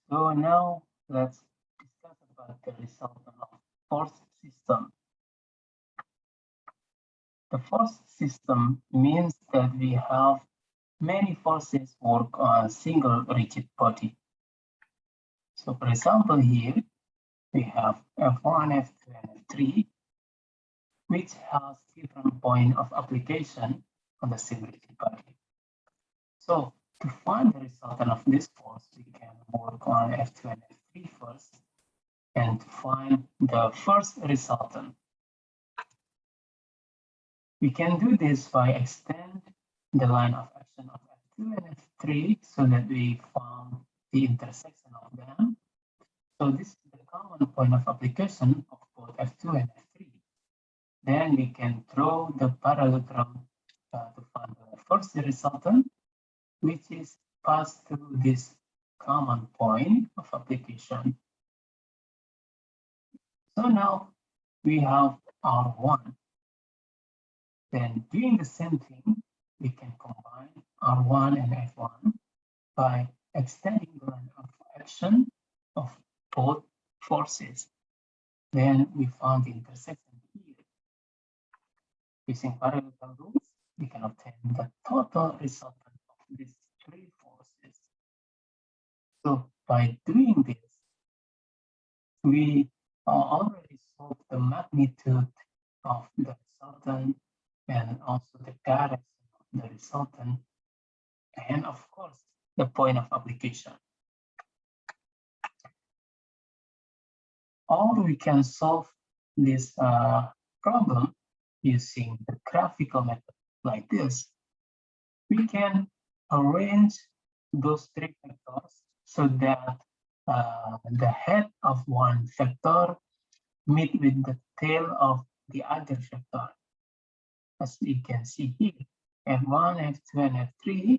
So now let's discuss about the result of force system. The force system means that we have many forces work on a single rigid body. So for example here, we have F1, F2, and F3, which has different point of application on the same rigid body. So to find the resultant of this force, we can work on F2 and F3 first, and to find the first resultant. We can do this by extend the line of action of F2 and F3 so that we found the intersection of them. So this is the common point of application of both F2 and F3. Then we can draw the parallelogram to find the first resultant, which is passed through this common point of application. So now we have R1. Then doing the same thing, we can combine R1 and F1 by extending the line of action of both forces. Then we found the intersection here. Using parallelogram rules, we can obtain the total resultant of these three forces. So by doing this, we already solved the magnitude of the resultant and also the direction of the resultant, and of course, the point of application. Or we can solve this problem using the graphical method like this. We can arrange those three vectors so that the head of one vector meet with the tail of the other vector. As you can see here, F1, F2, and F3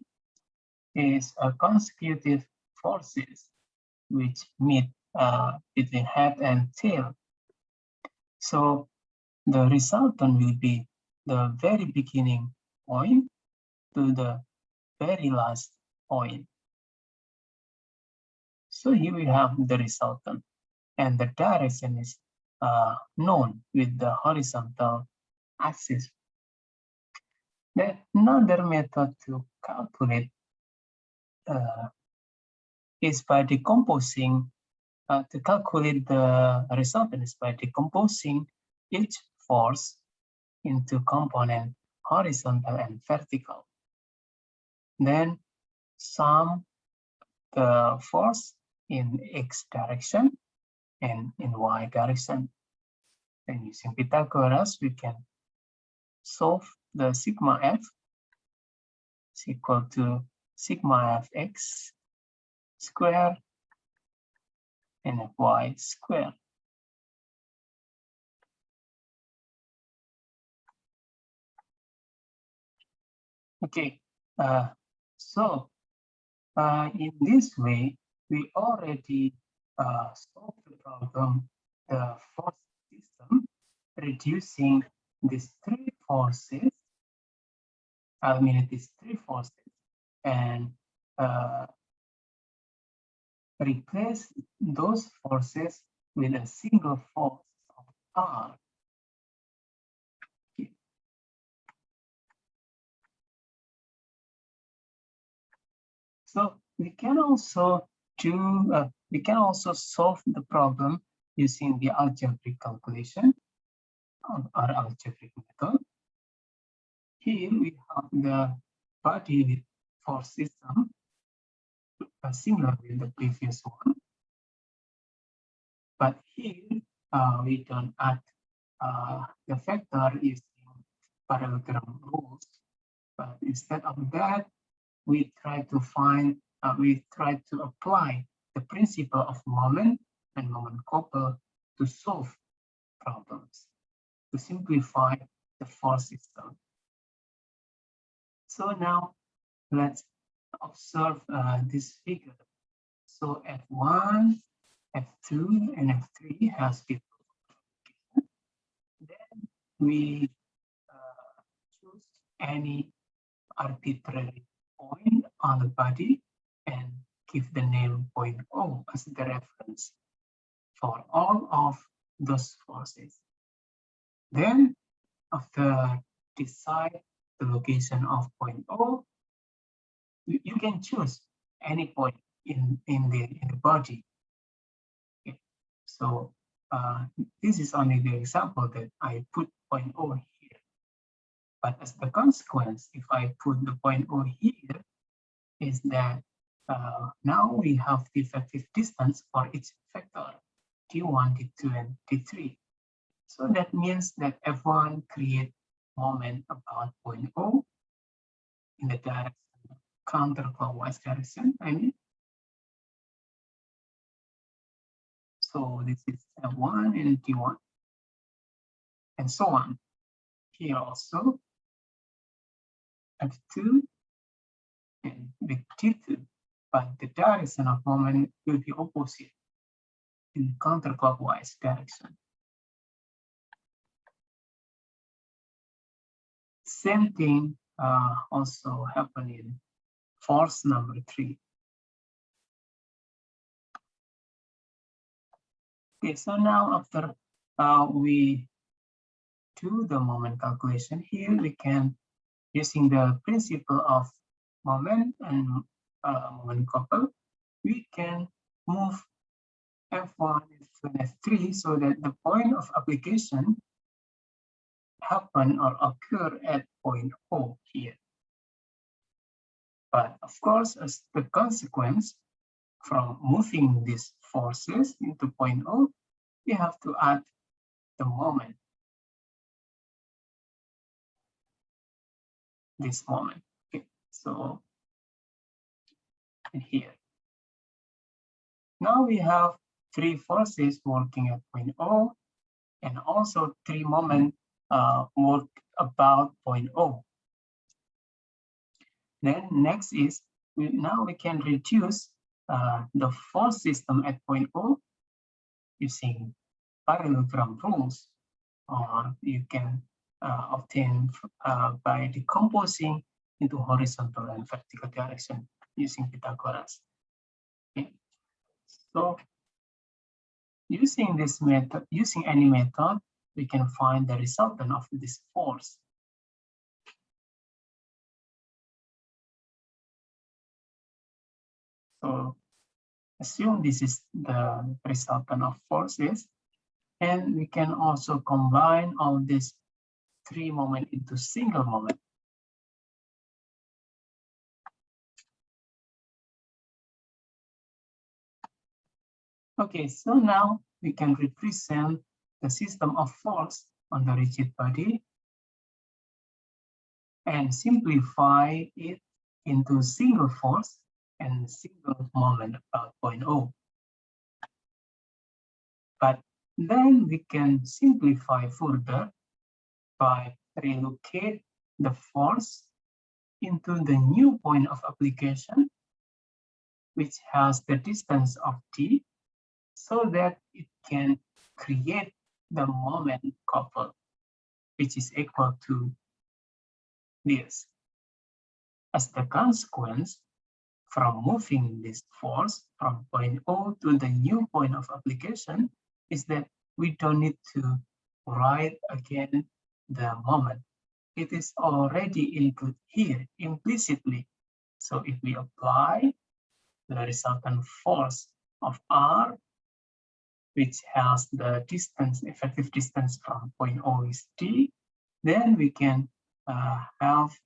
is a consecutive forces which meet between head and tail. So the resultant will be the very beginning point to the very last point. So here we have the resultant, and the direction is known with the horizontal axis. Then another method to calculate is by decomposing, to calculate the resultant is by decomposing each force into component horizontal and vertical. Then sum the force in x direction and in y direction. Then using Pythagoras, we can solve the sigma f is equal to sigma fx squared and fy squared. Okay, so in this way, we already solved the problem, the force system, reducing these three forces, these three forces, and replace those forces with a single force of R. Okay. So we can also solve the problem using the algebraic calculation or algebraic method. Here we have the body with force system similar with the previous one, but here we don't add the vector using parallelogram rules, but instead of that, we try to apply the principle of moment and moment couple to solve problems, to simplify the force system. So now let's observe this figure. So F1, F2, and F3 has different application. Then we choose any arbitrary point on the body and give the name point O as the reference for all of those forces. Then, after decide the location of point O, you can choose any point in the body. Okay. So this is only the example that I put point O here. But as the consequence, if I put the point O here, is that now we have the effective distance for each vector, T1, T2, and T3. So that means that F1 create moment about point O in the direction, counterclockwise direction, I mean. So this is F1 and T1, and so on. Here also, F2 and with T2, but the direction of moment will be opposite in counterclockwise direction. Same thing also happen in force number 3. Okay, so now after we do the moment calculation here, we can, using the principle of moment and moment couple, we can move F1, F2, and F3 so that the point of application happen or occur at point O here. But of course, as the consequence from moving these forces into point O, we have to add the moment, this moment. Okay, so here. Now we have 3 forces working at point O and also 3 moments work about point O. Then next is, now we can reduce the force system at point O using parallelogram rules, or you can obtain by decomposing into horizontal and vertical direction using Pythagoras. Okay. So using this method, using any method, we can find the resultant of this force. So assume this is the resultant of forces, and we can also combine all these 3 moments into single moment. Okay, so now we can represent the system of force on the rigid body and simplify it into single force and single moment about point O. But then we can simplify further by relocate the force into the new point of application, which has the distance of t, so that it can create the moment couple, which is equal to this. As the consequence, from moving this force from point O to the new point of application is that we don't need to write again the moment. It is already input here implicitly. So if we apply the resultant force of R, which has the distance, effective distance from point O is t, then we can have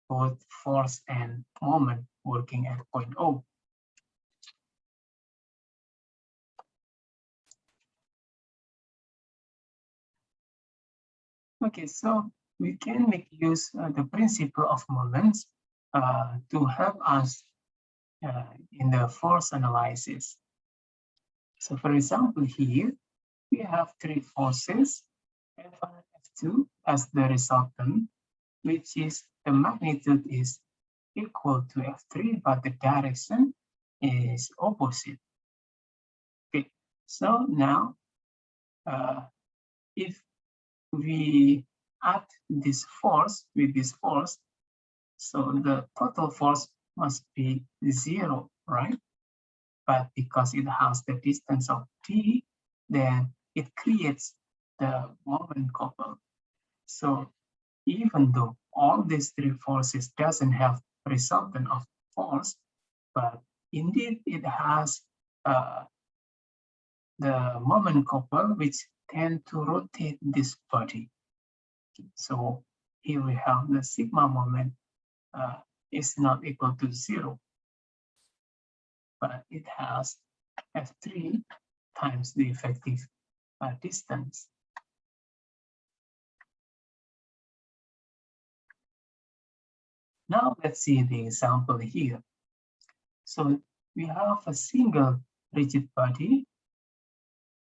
both force and moment working at point O. Okay, so we can make use of the principle of moments to help us in the force analysis. So for example, here we have 3 forces, F1 and F2 as the resultant, which is the magnitude is equal to F3, but the direction is opposite. Okay, so now if we add this force with this force, so the total force must be 0, right? but because it has the distance of t, then it creates the moment couple. So even though all these three forces doesn't have resultant of force, but indeed it has the moment couple which tend to rotate this body. So here we have the sigma moment is not equal to 0, but it has F3 times the effective distance. Now let's see the example here. So we have a single rigid body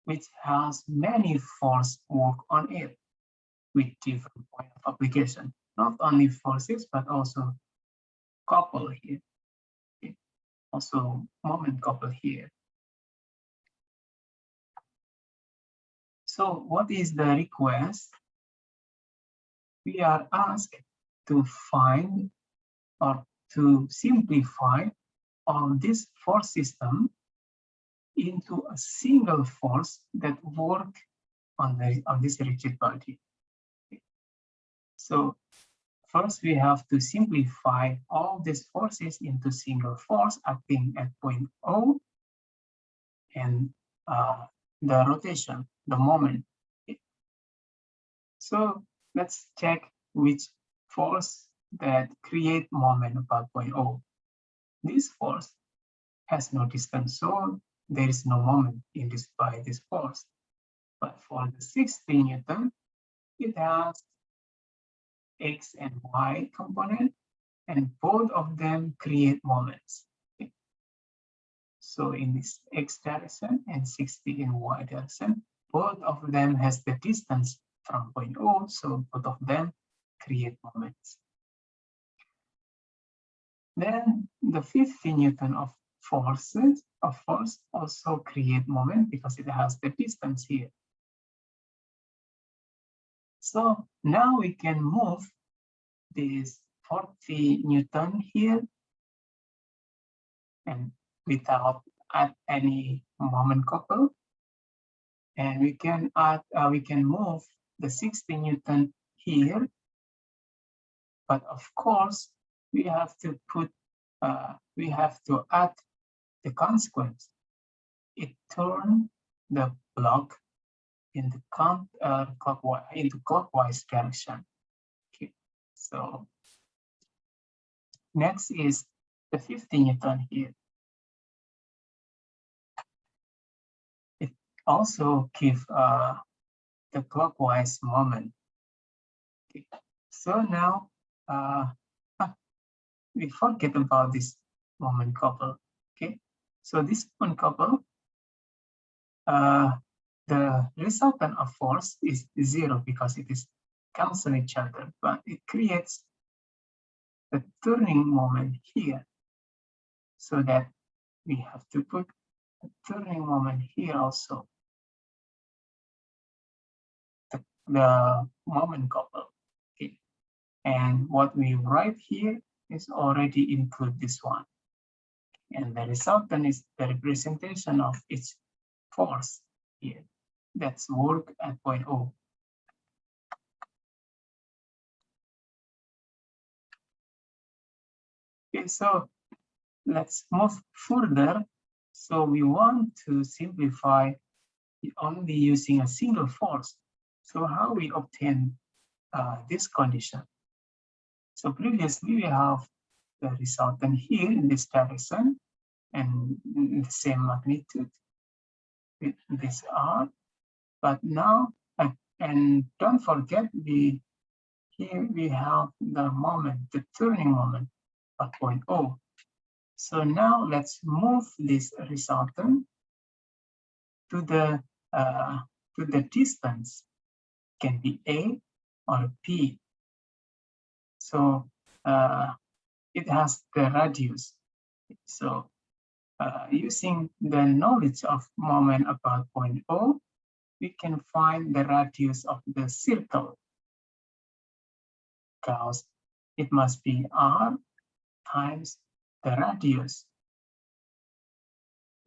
which has many forces work on it with different point of application. Not only forces, but also couple here. Also moment couple here. So what is the request? We are asked to find or to simplify all this force system into a single force that work on this rigid body. So first we have to simplify all these forces into single force acting at point O, and the rotation, the moment. So let's check which force that create moment about point O. This force has no distance, so there is no moment induced by this force. But for the 60 Newton, it has X and Y component, and both of them create moments. Okay. So in this X direction and 60 in Y direction, both of them has the distance from point O, so both of them create moments. Then the 50 Newton of force also create moment because it has the distance here. So now we can move this 40 Newton here and without add any moment couple, and we can add we can move the 60 Newton here, but of course we have to put we have to add the consequence. It turns the block in the clockwise direction. Okay. So next is the 50 Newton here. It also gives the clockwise moment. Okay. So now we forget about this moment couple. Okay, so this moment couple, the resultant of force is 0 because it is cancel each other, but it creates the turning moment here, so that we have to put a turning moment here also. The moment couple. Okay, and what we write here is already include this one. And the resultant is the representation of its force here. That's work at point O. Okay, so let's move further. So we want to simplify only using a single force. So how we obtain this condition? So previously we have the resultant here in this direction and in the same magnitude with this R, but now and don't forget here we have the moment, the turning moment at point O. So now let's move this resultant to the distance. It can be A or P. So it has the radius. So using the knowledge of moment about point O, we can find the radius of the circle, because it must be R times the radius.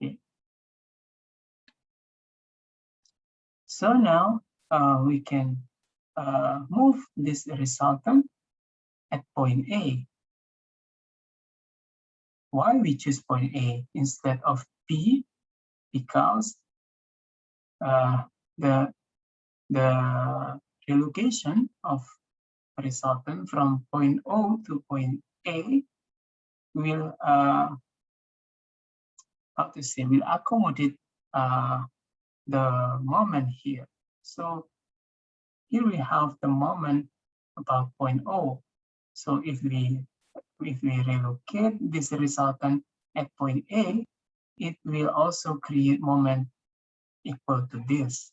Okay. So now we can move this resultant at point A. Why we choose point A instead of B? Because the relocation of resultant from point O to point A will will accommodate the moment here. So here we have the moment about point O. So if we relocate this resultant at point A, it will also create moment equal to this.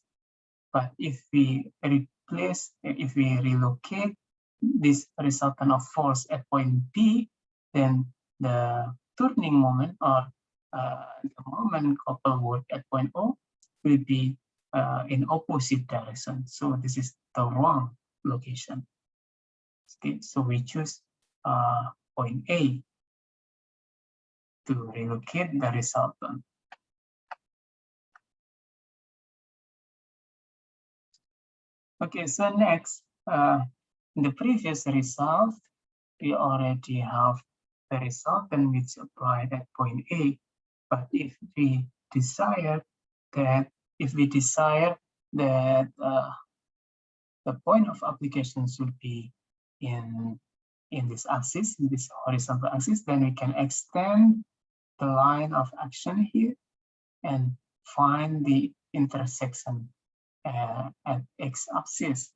But if we relocate this resultant of force at point B, then the turning moment or the moment coupled at point O will be in opposite direction. So this is the wrong location. Okay, so we choose point A to relocate the resultant. Okay, so next, in the previous result, we already have the resultant which applied at point A. But if we desire that, the point of application should be in this axis, in this horizontal axis, then we can extend the line of action here and find the intersection at x-axis.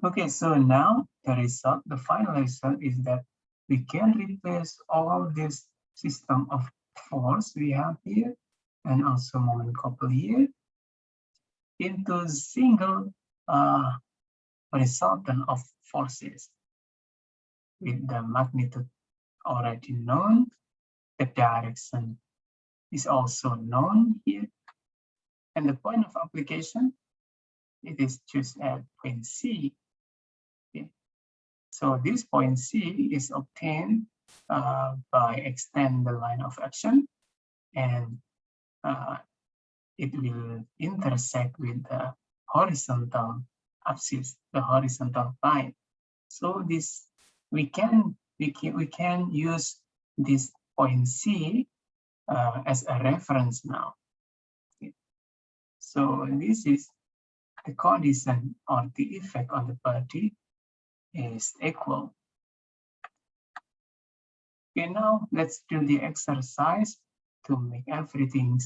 Okay, so now the final result is that we can replace all this system of force we have here and also moment couple here into single resultant of forces with the magnitude already known. The direction is also known here, and the point of application, it is chosen at point C. Okay. So this point C is obtained by extend the line of action, and it will intersect with the horizontal axis, the horizontal line. So this we can use this point C as a reference now. Okay. So this is the condition or the effect on the body is equal. Okay, now let's do the exercise to make everything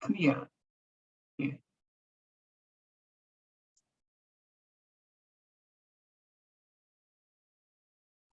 clear. Okay.